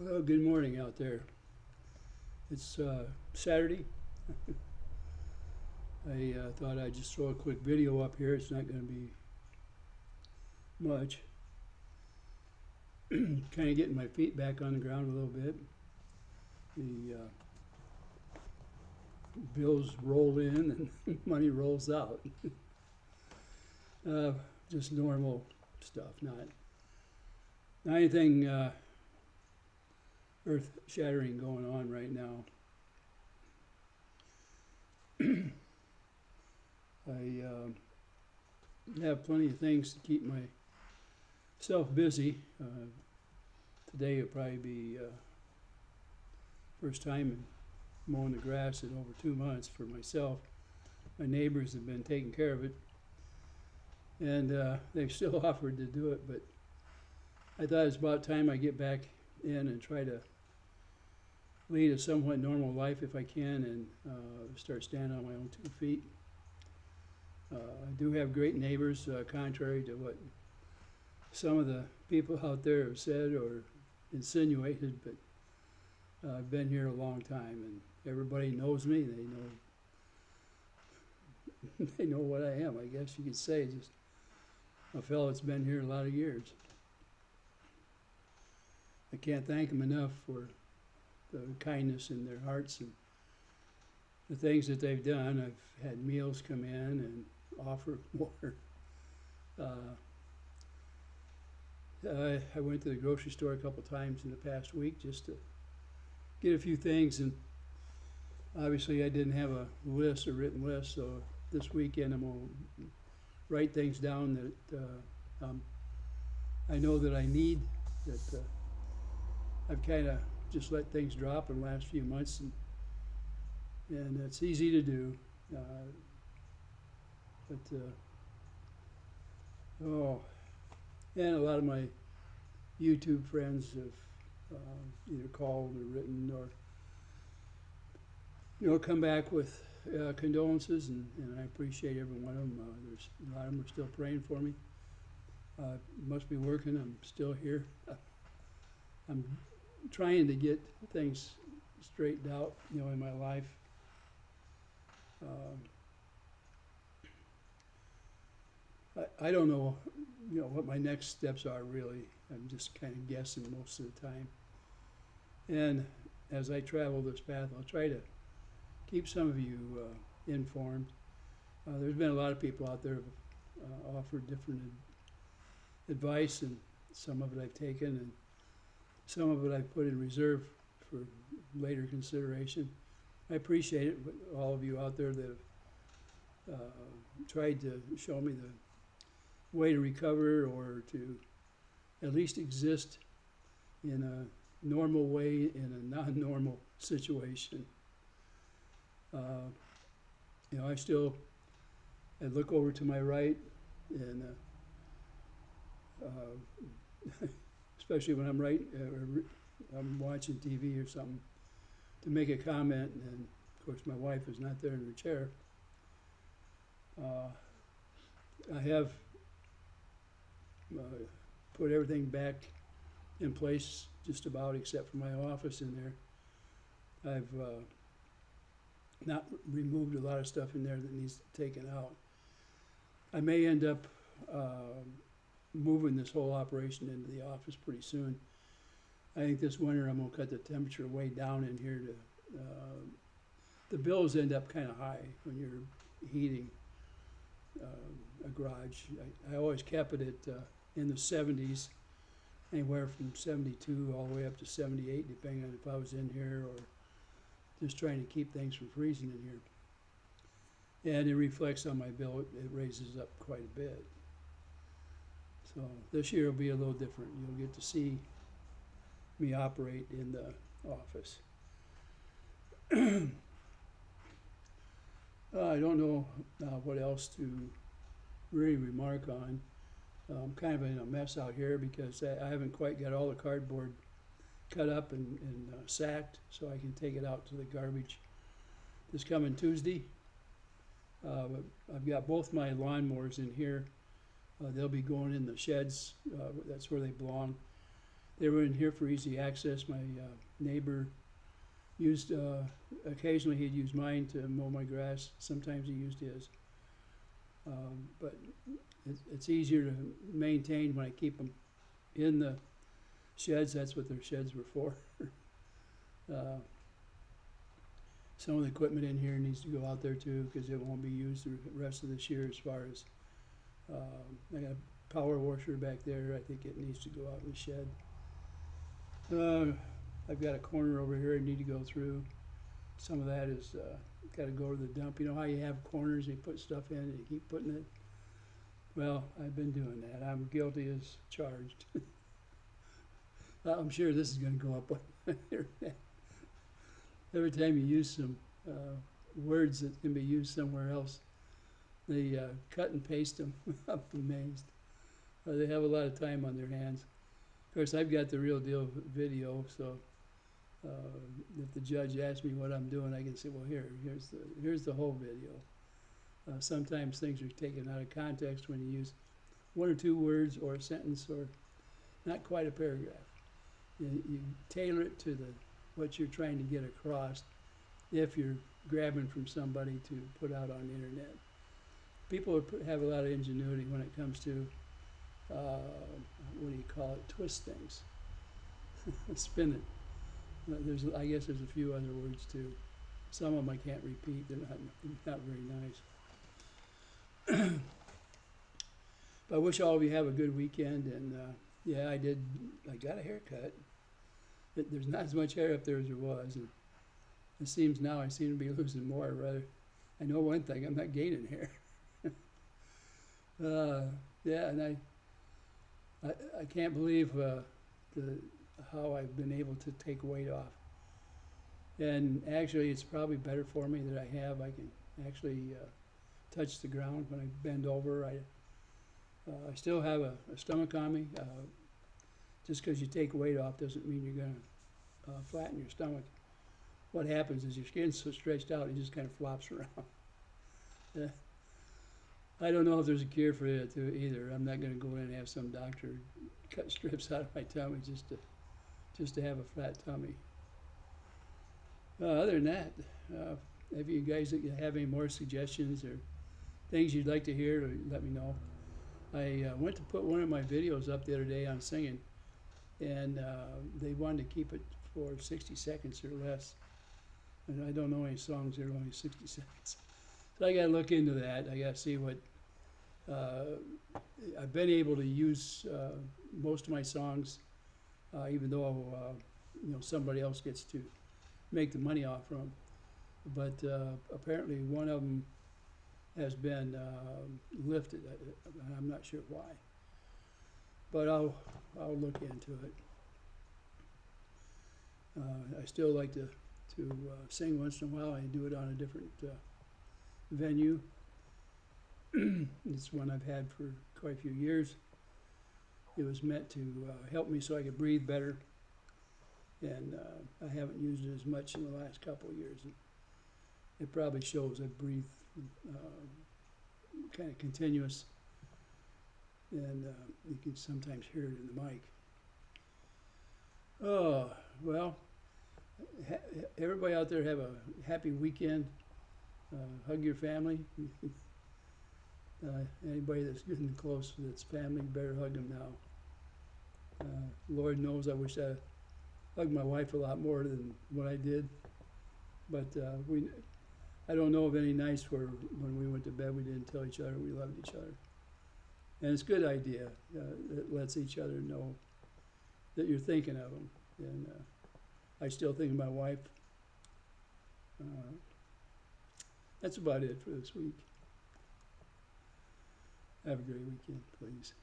Well, good morning out there. It's Saturday. I thought I'd just throw a quick video up here. It's not going to be much. Kind of getting my feet back on the ground a little bit. The bills roll in and money rolls out. Just normal stuff, not anything earth-shattering going on right now. I have plenty of things to keep myself busy. Today will probably be first time in mowing the grass in over 2 months for myself. My neighbors have been taking care of it, and they've still offered to do it, but I thought it's about time I get back in and try to lead a somewhat normal life if I can, and start standing on my own 2 feet. I do have great neighbors, contrary to what some of the people out there have said or insinuated, but I've been here a long time, and everybody knows me. They know they know what I am, I guess you could say. Just a fellow that's been here a lot of years. I can't thank them enough for the kindness in their hearts and the things that they've done. I've had meals come in and offer more. I went to the grocery store a couple times in the past week just to get a few things, and obviously I didn't have a written list, so this weekend I'm going to write things down that I know that I need, that I've kind of just let things drop in the last few months, and it's easy to do. And a lot of my YouTube friends have either called or written or come back with condolences, and I appreciate every one of them. There's a lot of them are still praying for me. Must be working. I'm still here. I'm trying to get things straightened out, in my life. I don't know, what my next steps are really. I'm just kind of guessing most of the time. And as I travel this path, I'll try to keep some of you informed. There's been a lot of people out there who have offered different advice, and some of it I've taken, and some of it I've put in reserve for later consideration. I appreciate it, but all of you out there that have tried to show me the way to recover or to at least exist in a normal way in a non-normal situation. I look over to my right, and especially when I'm watching TV or something, to make a comment, and of course my wife is not there in her chair. I have put everything back in place just about, except for my office in there. I've not removed a lot of stuff in there that needs to be taken out. I may end up moving this whole operation into the office pretty soon. I think this winter I'm going to cut the temperature way down in here. The bills end up kind of high when you're heating a garage. I always kept it at in the 70s, anywhere from 72 all the way up to 78, depending on if I was in here or just trying to keep things from freezing in here. And it reflects on my bill. It raises up quite a bit. So this year will be a little different. You'll get to see me operate in the office. I don't know what else to really remark on. I'm kind of in a mess out here because I haven't quite got all the cardboard cut up and sacked, so I can take it out to the garbage this coming Tuesday. I've got both my lawnmowers in here. They'll be going in the sheds. That's where they belong. They were in here for easy access. My neighbor used, occasionally he'd use mine to mow my grass. Sometimes he used his. But it's easier to maintain when I keep them in the sheds. That's what their sheds were for. Some of the equipment in here needs to go out there too, because it won't be used the rest of this year. As far as I got a power washer back there, I think it needs to go out in the shed. I've got a corner over here I need to go through. Some of that is got to go to the dump. You know how you have corners, you put stuff in and you keep putting it? Well, I've been doing that. I'm guilty as charged. I'm sure this is going to go up on the internet. Every time you use some words that can be used somewhere else, they cut and paste them. I'm amazed. They have a lot of time on their hands. Of course, I've got the real deal video, so if the judge asks me what I'm doing, I can say, well, here's the whole video. Sometimes things are taken out of context when you use one or two words or a sentence or not quite a paragraph. You tailor it to what you're trying to get across if you're grabbing from somebody to put out on the internet. People have a lot of ingenuity when it comes to, what do you call it, twist things, spin it. I guess there's a few other words too. Some of them I can't repeat, they're not very nice. But I wish all of you have a good weekend, and yeah, I got a haircut. There's not as much hair up there as there was, and it seems now I seem to be losing more. Rather, I know one thing, I'm not gaining hair. Yeah, and I can't believe how I've been able to take weight off. And actually, it's probably better for me that I can actually touch the ground when I bend over. I still have a stomach on me. Just because you take weight off doesn't mean you're going to flatten your stomach. What happens is your skin's so stretched out, it just kind of flops around. I don't know if there's a cure for it either. I'm not going to go in and have some doctor cut strips out of my tummy just to have a flat tummy. Other than that, if you guys have any more suggestions or things you'd like to hear, let me know. I went to put one of my videos up the other day on singing, and they wanted to keep it for 60 seconds or less. And I don't know any songs that are only 60 seconds. So I got to look into that. I got to see what I've been able to use most of my songs, even though somebody else gets to make the money off from. But apparently one of them has been lifted. I'm not sure why, but I'll look into it. I still like to sing once in a while. I do it on a different venue. It's one I've had for quite a few years. It was meant to help me so I could breathe better, and I haven't used it as much in the last couple of years. It probably shows I breathe kind of continuous, and you can sometimes hear it in the mic. Oh, well, everybody out there have a happy weekend. Hug your family. Anybody that's getting close that's family, better hug them now. Lord knows I wish I hugged my wife a lot more than what I did. But I don't know of any nights where when we went to bed we didn't tell each other we loved each other. And it's a good idea. It lets each other know that you're thinking of them. And I still think of my wife. That's about it for this week. Have a great weekend, please.